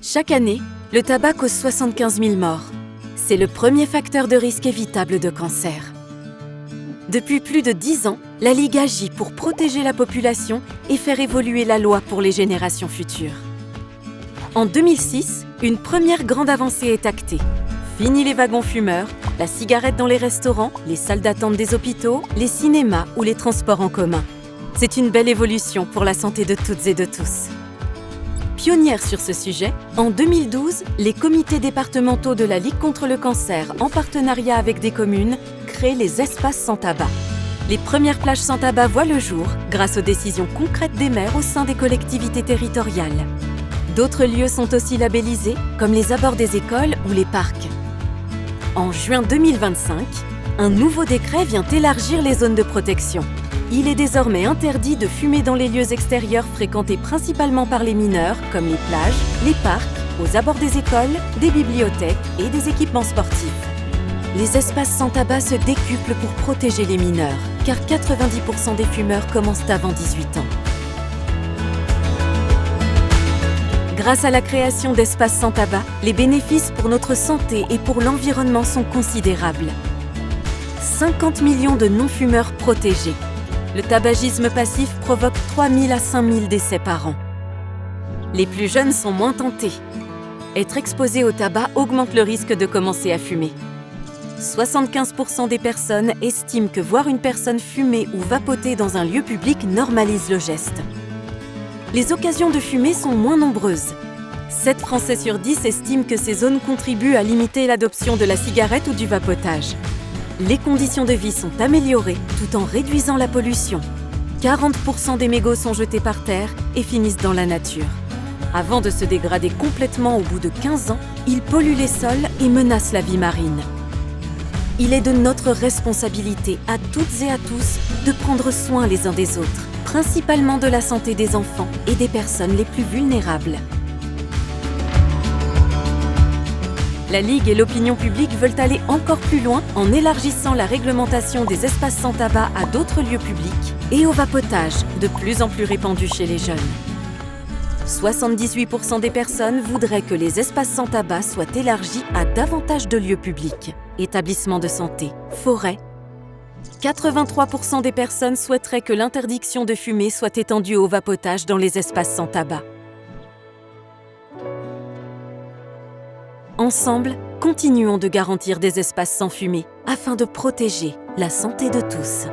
Chaque année, le tabac cause 75 000 morts. C'est le premier facteur de risque évitable de cancer. Depuis plus de 10 ans, la Ligue agit pour protéger la population et faire évoluer la loi pour les générations futures. En 2006, une première grande avancée est actée. Fini les wagons fumeurs, la cigarette dans les restaurants, les salles d'attente des hôpitaux, les cinémas ou les transports en commun. C'est une belle évolution pour la santé de toutes et de tous. Pionnière sur ce sujet, en 2012, les comités départementaux de la Ligue contre le cancer, en partenariat avec des communes, créent les espaces sans tabac. Les premières plages sans tabac voient le jour grâce aux décisions concrètes des maires au sein des collectivités territoriales. D'autres lieux sont aussi labellisés, comme les abords des écoles ou les parcs. En juin 2025, un nouveau décret vient élargir les zones de protection. Il est désormais interdit de fumer dans les lieux extérieurs fréquentés principalement par les mineurs, comme les plages, les parcs, aux abords des écoles, des bibliothèques et des équipements sportifs. Les espaces sans tabac se décuplent pour protéger les mineurs, car 90% des fumeurs commencent avant 18 ans. Grâce à la création d'espaces sans tabac, les bénéfices pour notre santé et pour l'environnement sont considérables. 50 millions de non-fumeurs protégés. Le tabagisme passif provoque 3 000 à 5 000 décès par an. Les plus jeunes sont moins tentés. Être exposé au tabac augmente le risque de commencer à fumer. 75% des personnes estiment que voir une personne fumer ou vapoter dans un lieu public normalise le geste. Les occasions de fumer sont moins nombreuses. 7 Français sur 10 estiment que ces zones contribuent à limiter l'adoption de la cigarette ou du vapotage. Les conditions de vie sont améliorées tout en réduisant la pollution. 40% des mégots sont jetés par terre et finissent dans la nature. Avant de se dégrader complètement au bout de 15 ans, ils polluent les sols et menacent la vie marine. Il est de notre responsabilité à toutes et à tous de prendre soin les uns des autres, principalement de la santé des enfants et des personnes les plus vulnérables. La Ligue et l'opinion publique veulent aller encore plus loin en élargissant la réglementation des espaces sans tabac à d'autres lieux publics et au vapotage, de plus en plus répandu chez les jeunes. 78% des personnes voudraient que les espaces sans tabac soient élargis à davantage de lieux publics, établissements de santé, forêts. 83% des personnes souhaiteraient que l'interdiction de fumer soit étendue au vapotage dans les espaces sans tabac. Ensemble, continuons de garantir des espaces sans fumée afin de protéger la santé de tous.